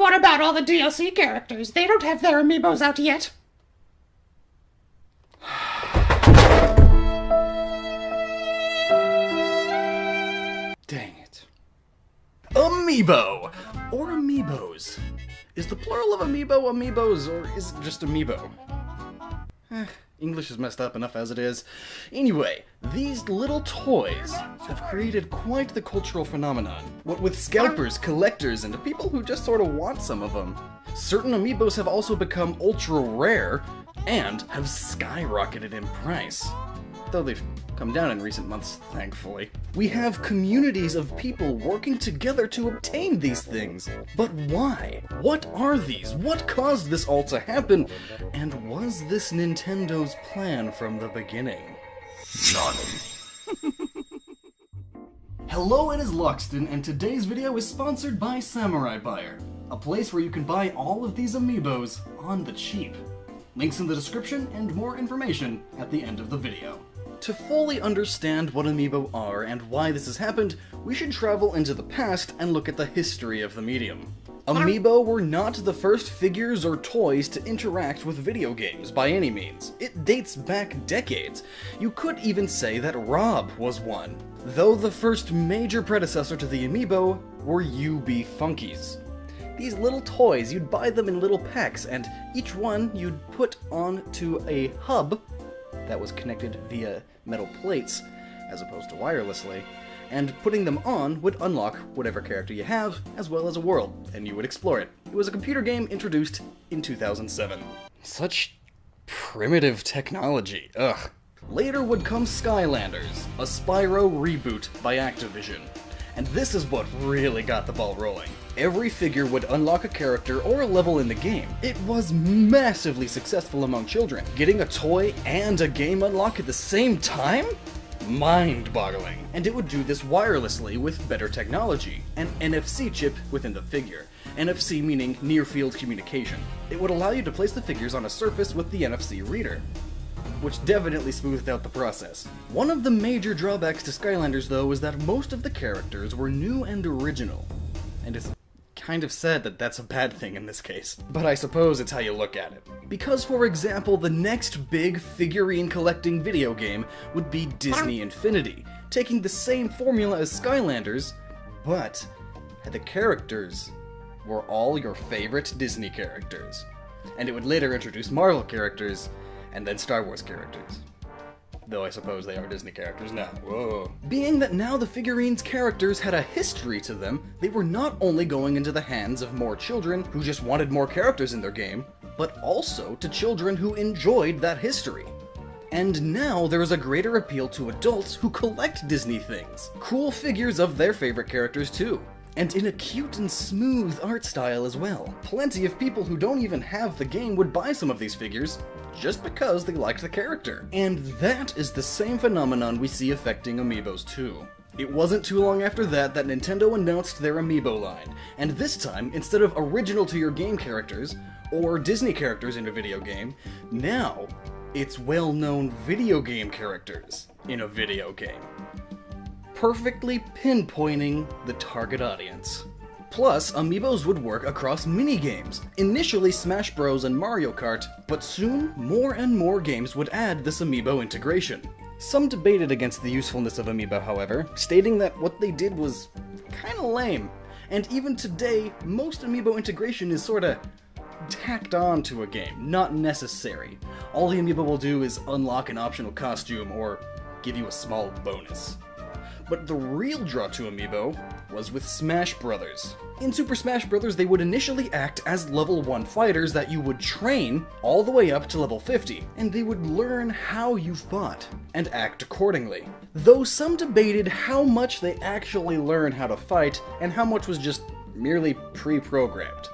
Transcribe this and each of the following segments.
what about all the DLC characters? They don't have their amiibos out yet. Dang it. Amiibo! Or amiibos. Is the plural of amiibo amiibos, or is it just amiibo? English is messed up enough as it is. Anyway, these little toys have created quite the cultural phenomenon. What with scalpers, collectors, and people who just sort of want some of them. Certain amiibos have also become ultra rare and have skyrocketed in price. Though they've come down in recent months, thankfully. We have communities of people working together to obtain these things. But why? What are these? What caused this all to happen? And was this Nintendo's plan from the beginning? None. Hello, it is Luxton, and today's video is sponsored by Samurai Buyer, a place where you can buy all of these amiibos on the cheap. Links in the description and more information at the end of the video. To fully understand what amiibo are and why this has happened, we should travel into the past and look at the history of the medium. Amiibo were not the first figures or toys to interact with video games by any means. It dates back decades. You could even say that Rob was one, though the first major predecessor to the amiibo were UB Funkies. These little toys, you'd buy them in little packs, and each one you'd put onto a hub that was connected via metal plates, as opposed to wirelessly, and putting them on would unlock whatever character you have, as well as a world, and you would explore it. It was a computer game introduced in 2007. Such primitive technology, ugh. Later would come Skylanders, a Spyro reboot by Activision. And this is what really got the ball rolling. Every figure would unlock a character or a level in the game. It was massively successful among children. Getting a toy and a game unlock at the same time? Mind-boggling. And it would do this wirelessly with better technology, an NFC chip within the figure. NFC meaning near-field communication. It would allow you to place the figures on a surface with the NFC reader, which definitely smoothed out the process. One of the major drawbacks to Skylanders, though, was that most of the characters were new and original. And it's kind of sad that that's a bad thing in this case. But I suppose it's how you look at it. Because, for example, the next big figurine collecting video game would be Disney Infinity, taking the same formula as Skylanders, but the characters were all your favorite Disney characters. And it would later introduce Marvel characters, and then Star Wars characters. Though I suppose they are Disney characters now. Whoa. Being that now the figurines' characters had a history to them, they were not only going into the hands of more children who just wanted more characters in their game, but also to children who enjoyed that history. And now there is a greater appeal to adults who collect Disney things. Cool figures of their favorite characters too. And in a cute and smooth art style as well. Plenty of people who don't even have the game would buy some of these figures just because they liked the character. And that is the same phenomenon we see affecting amiibos too. It wasn't too long after that that Nintendo announced their amiibo line, and this time, instead of original to your game characters, or Disney characters in a video game, now it's well-known video game characters in a video game. Perfectly pinpointing the target audience. Plus, amiibos would work across mini-games, initially Smash Bros. And Mario Kart, but soon more and more games would add this amiibo integration. Some debated against the usefulness of amiibo, however, stating that what they did was kinda lame, and even today, most amiibo integration is sorta tacked on to a game, not necessary. All the amiibo will do is unlock an optional costume or give you a small bonus. But the real draw to amiibo was with Smash Brothers. In Super Smash Bros., they would initially act as level 1 fighters that you would train all the way up to level 50, and they would learn how you fought, and act accordingly. Though some debated how much they actually learn how to fight, and how much was just merely pre-programmed.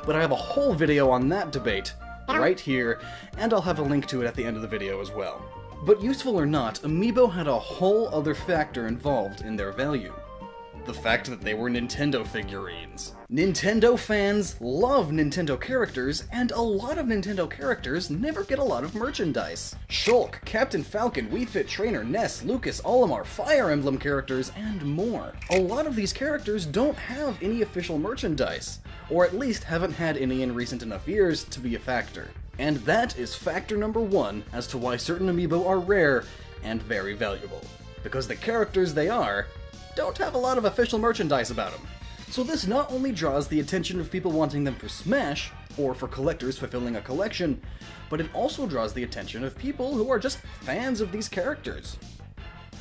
But I have a whole video on that debate right here, and I'll have a link to it at the end of the video as well. But useful or not, amiibo had a whole other factor involved in their value. the fact that they were Nintendo figurines. Nintendo fans love Nintendo characters, and a lot of Nintendo characters never get a lot of merchandise. Shulk, Captain Falcon, Wii Fit Trainer, Ness, Lucas, Olimar, Fire Emblem characters, and more. A lot of these characters don't have any official merchandise, or at least haven't had any in recent enough years to be a factor. And that is factor number one as to why certain amiibo are rare and very valuable. Because the characters they are don't have a lot of official merchandise about them. So this not only draws the attention of people wanting them for Smash, or for collectors fulfilling a collection, but it also draws the attention of people who are just fans of these characters.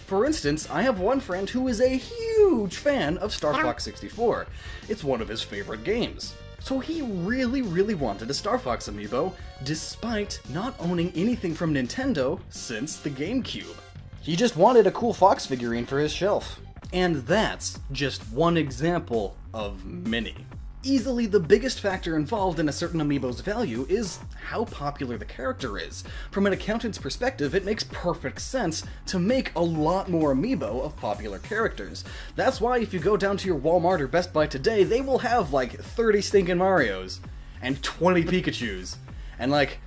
For instance, I have one friend who is a huge fan of Star Fox 64. It's one of his favorite games. So he really wanted a Star Fox amiibo, despite not owning anything from Nintendo since the GameCube. He just wanted a cool Fox figurine for his shelf. And that's just one example of many. Easily the biggest factor involved in a certain amiibo's value is how popular the character is. From an accountant's perspective, it makes perfect sense to make a lot more amiibo of popular characters. That's why if you go down to your Walmart or Best Buy today, they will have like 30 stinking Marios, and 20 Pikachus, and like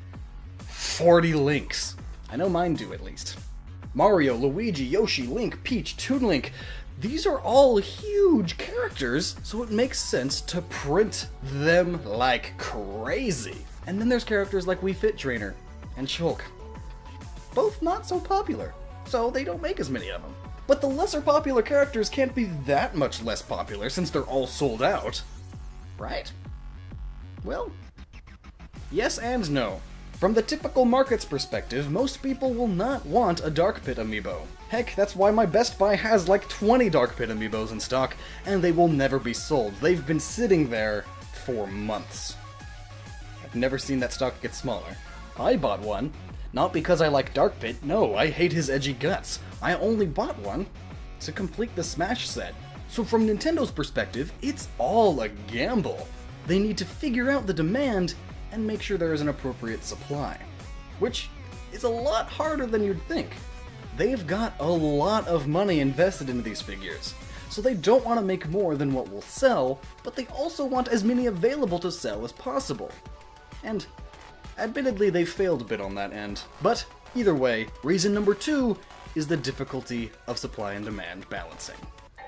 40 Links. I know mine do at least. Mario, Luigi, Yoshi, Link, Peach, Toon Link. These are all huge characters, so it makes sense to print them like crazy. And then there's characters like Wii Fit Trainer and Shulk. Both not so popular, so they don't make as many of them. But the lesser popular characters can't be that much less popular since they're all sold out. Right? Well, yes and no. From the typical market's perspective, most people will not want a Dark Pit amiibo. Heck, that's why my Best Buy has like 20 Dark Pit amiibos in stock, and they will never be sold. They've been sitting there for months. I've never seen that stock get smaller. I bought one, not because I like Dark Pit, no, I hate his edgy guts. I only bought one to complete the Smash set. So from Nintendo's perspective, it's all a gamble. They need to figure out the demand and make sure there is an appropriate supply. Which is a lot harder than you'd think. They've got a lot of money invested into these figures, so they don't want to make more than what will sell, but they also want as many available to sell as possible. And admittedly, they've failed a bit on that end. But either way, reason number two is the difficulty of supply and demand balancing.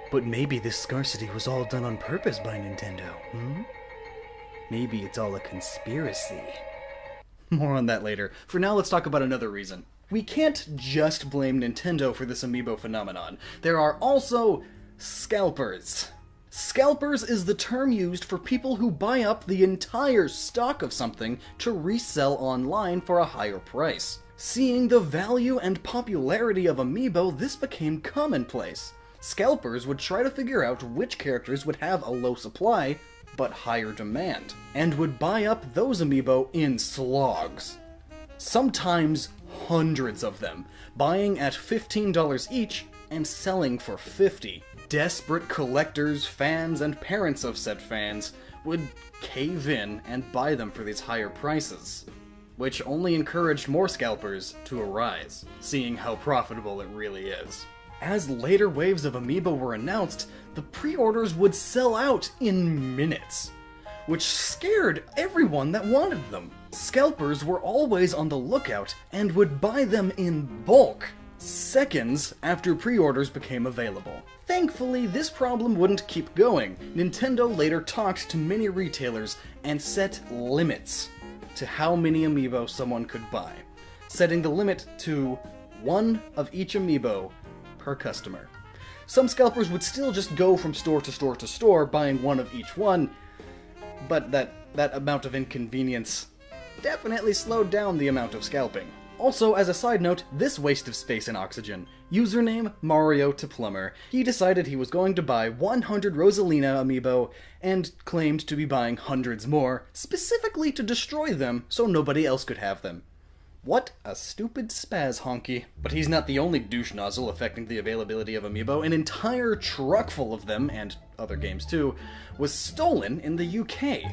But maybe this scarcity was all done on purpose by Nintendo, Maybe it's all a conspiracy. More on that later. For now, let's talk about another reason. We can't just blame Nintendo for this amiibo phenomenon. There are also scalpers. Scalpers is the term used for people who buy up the entire stock of something to resell online for a higher price. Seeing the value and popularity of amiibo, this became commonplace. Scalpers would try to figure out which characters would have a low supply, but higher demand, and would buy up those amiibo in slogs. Sometimes hundreds of them, buying at $15 each and selling for $50. Desperate collectors, fans, and parents of said fans would cave in and buy them for these higher prices, which only encouraged more scalpers to arise, seeing how profitable it really is. As later waves of amiibo were announced, the pre-orders would sell out in minutes, which scared everyone that wanted them. Scalpers were always on the lookout and would buy them in bulk, seconds after pre-orders became available. Thankfully, this problem wouldn't keep going. Nintendo later talked to many retailers and set limits to how many amiibo someone could buy, setting the limit to one of each amiibo per customer. Some scalpers would still just go from store to store to store, buying one of each one, but that amount of inconvenience definitely slowed down the amount of scalping. Also, as a side note, this waste of space and oxygen. Username Mario to Plumber. He decided he was going to buy 100 Rosalina amiibo and claimed to be buying hundreds more, specifically to destroy them so nobody else could have them. What a stupid spaz honky. But he's not the only douche nozzle affecting the availability of amiibo. An entire truck full of them, and other games too, was stolen in the UK.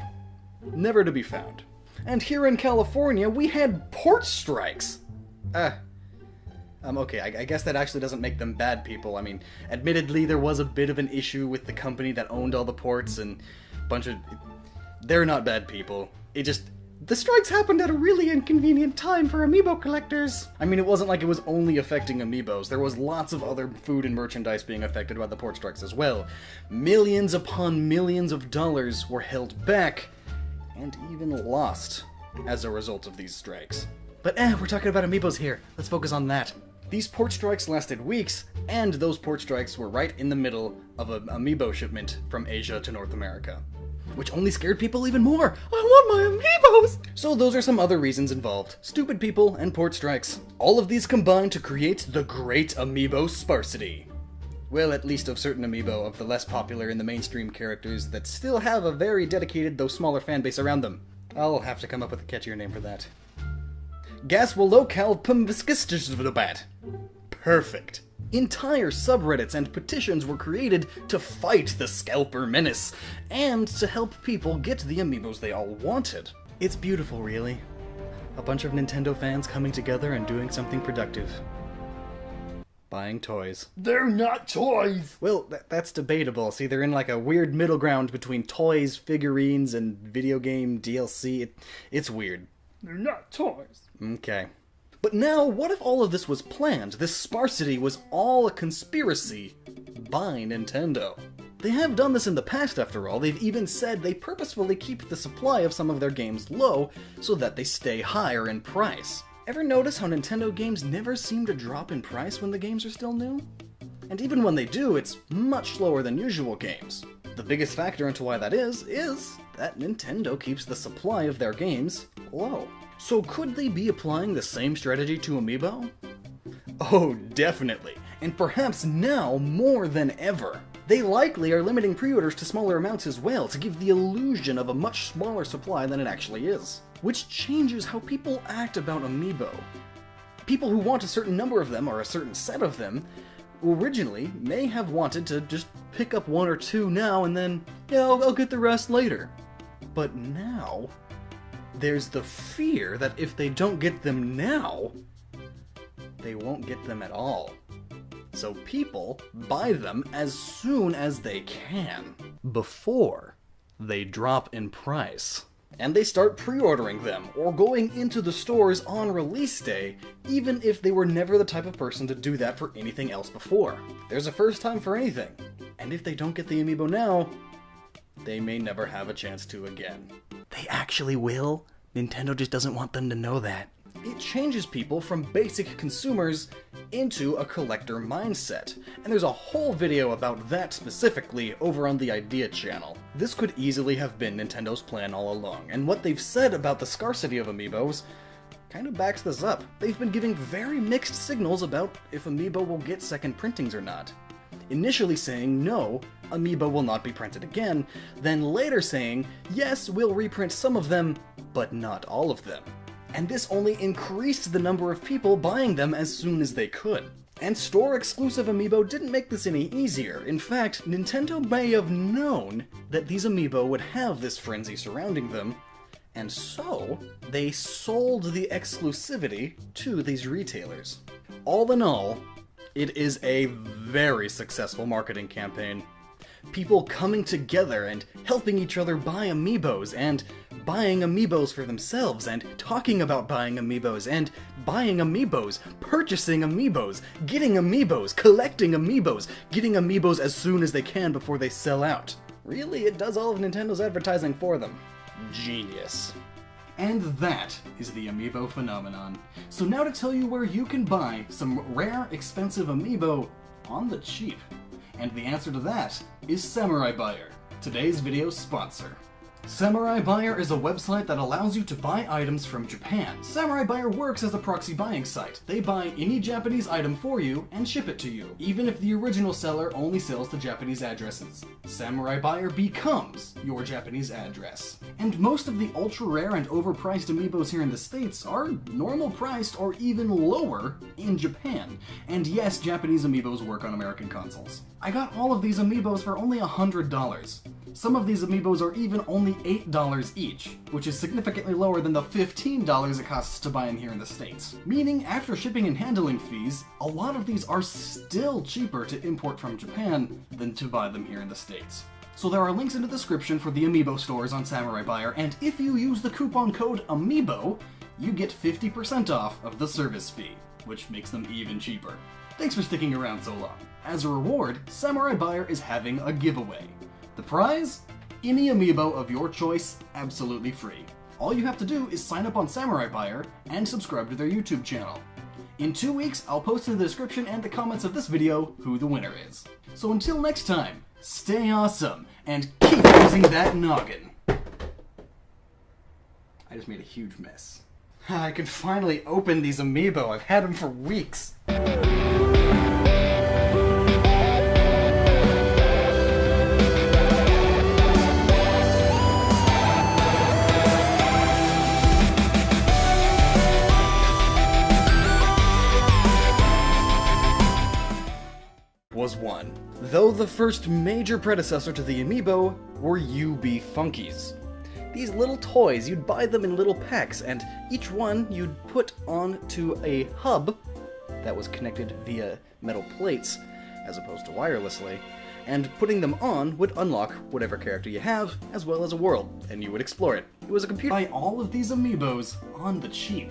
Never to be found. And here in California, we had port strikes. Okay, I guess that actually doesn't make them bad people. I mean, admittedly, there was a bit of an issue with the company that owned all the ports and a bunch of... They're not bad people. It just... The strikes happened at a really inconvenient time for Amiibo collectors. I mean, it wasn't like it was only affecting Amiibos. There was lots of other food and merchandise being affected by the port strikes as well. Millions upon millions of dollars were held back and even lost as a result of these strikes. But we're talking about Amiibos here. Let's focus on that. These port strikes lasted weeks, and those port strikes were right in the middle of an Amiibo shipment from Asia to North America, which only scared people even more. I want my Amiibos! So those are some other reasons involved. Stupid people and port strikes. All of these combine to create the Great Amiibo Sparsity. Well, at least of certain Amiibo of the less popular in the mainstream characters that still have a very dedicated, though smaller fanbase around them. I'll have to come up with a catchier name for that. Gaswalokal Pumviskistisvdabat. Perfect. Entire subreddits and petitions were created to fight the Scalper Menace, and to help people get the Amiibos they all wanted. It's beautiful, really. A bunch of Nintendo fans coming together and doing something productive. Buying toys. They're not toys! Well, that's debatable. See, they're in like a weird middle ground between toys, figurines, and video game DLC. It's weird. They're not toys. Okay. But now, what if all of this was planned? This sparsity was all a conspiracy by Nintendo. They have done this in the past, after all. They've even said they purposefully keep the supply of some of their games low so that they stay higher in price. Ever notice how Nintendo games never seem to drop in price when the games are still new? And even when they do, it's much slower than usual games. The biggest factor into why that is that Nintendo keeps the supply of their games low. So could they be applying the same strategy to Amiibo? Oh, definitely. And perhaps now more than ever. They likely are limiting pre-orders to smaller amounts as well, to give the illusion of a much smaller supply than it actually is. Which changes how people act about Amiibo. People who want a certain number of them, or a certain set of them, originally may have wanted to just pick up one or two now and then, yeah, I'll get the rest later. But now, there's the fear that if they don't get them now, they won't get them at all. So people buy them as soon as they can, before they drop in price. And they start pre-ordering them, or going into the stores on release day, even if they were never the type of person to do that for anything else before. There's a first time for anything, and if they don't get the Amiibo now, they may never have a chance to again. They actually will? Nintendo just doesn't want them to know that. It changes people from basic consumers into a collector mindset, and there's a whole video about that specifically over on the Idea channel. This could easily have been Nintendo's plan all along, and what they've said about the scarcity of Amiibos kind of backs this up. They've been giving very mixed signals about if Amiibo will get second printings or not. Initially saying no, Amiibo will not be printed again, then later saying yes, we'll reprint some of them, but not all of them. And this only increased the number of people buying them as soon as they could. And store-exclusive Amiibo didn't make this any easier. In fact, Nintendo may have known that these Amiibo would have this frenzy surrounding them, and so they sold the exclusivity to these retailers. All in all, it is a very successful marketing campaign. People coming together and helping each other buy Amiibos, and buying Amiibos for themselves, and talking about buying Amiibos, and buying Amiibos, purchasing Amiibos, getting Amiibos, collecting Amiibos, getting Amiibos as soon as they can before they sell out. Really, it does all of Nintendo's advertising for them. Genius. And that is the Amiibo phenomenon. So now to tell you where you can buy some rare, expensive Amiibo on the cheap. And the answer to that is Samurai Buyer, today's video sponsor. Samurai Buyer is a website that allows you to buy items from Japan. Samurai Buyer works as a proxy buying site. They buy any Japanese item for you and ship it to you, even if the original seller only sells to Japanese addresses. Samurai Buyer becomes your Japanese address. And most of the ultra-rare and overpriced Amiibos here in the States are normal priced or even lower in Japan. And yes, Japanese Amiibos work on American consoles. I got all of these Amiibos for only $100. Some of these amiibos are even only $8 each, which is significantly lower than the $15 it costs to buy them here in the States. Meaning, after shipping and handling fees, a lot of these are still cheaper to import from Japan than to buy them here in the States. So there are links in the description for the Amiibo stores on Samurai Buyer, and if you use the coupon code AMIIBO, you get 50% off of the service fee, which makes them even cheaper. Thanks for sticking around so long. As a reward, Samurai Buyer is having a giveaway. The prize? Any amiibo of your choice, absolutely free. All you have to do is sign up on Samurai Buyer and subscribe to their YouTube channel. In 2 weeks, I'll post in the description and the comments of this video who the winner is. So until next time, stay awesome and keep using that noggin. I just made a huge mess. I can finally open these amiibo. I've had them for weeks. Was one. Though the first major predecessor to the Amiibo were UB Funkies. These little toys, you'd buy them in little packs, and each one you'd put onto a hub that was connected via metal plates, as opposed to wirelessly, and putting them on would unlock whatever character you have, as well as a world, and you would explore it. It was a computer. Buy all of these Amiibos on the cheap.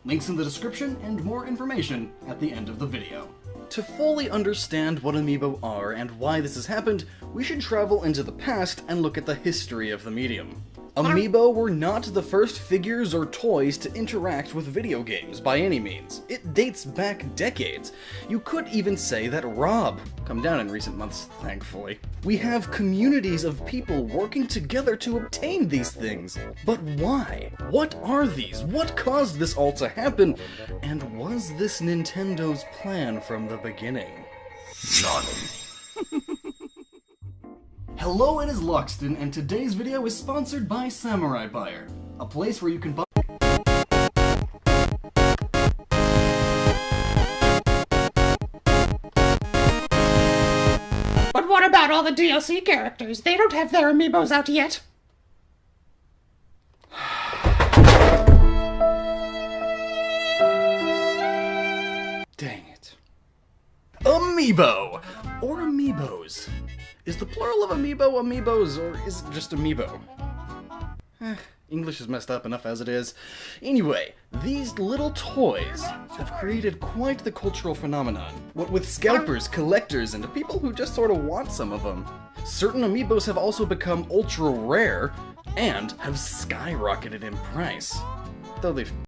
Links in the description and more information at the end of the video. To fully understand what Amiibo are and why this has happened, we should travel into the past and look at the history of the medium. Amiibo were not the first figures or toys to interact with video games by any means. It dates back decades. You could even say that Rob, come down in recent months, thankfully. We have communities of people working together to obtain these things. But why? What are these? What caused this all to happen? And was this Nintendo's plan from the beginning? None. Hello, it is Loxton, and today's video is sponsored by Samurai Buyer, a place where you can buy. But what about all the DLC characters? They don't have their amiibos out yet. Dang it. Amiibo! Or amiibos. Is the plural of amiibo amiibos, or is it just amiibo? English is messed up enough as it is. Anyway, these little toys have created quite the cultural phenomenon. What with scalpers, collectors, and people who just sort of want some of them. Certain amiibos have also become ultra rare, and have skyrocketed in price. Though they've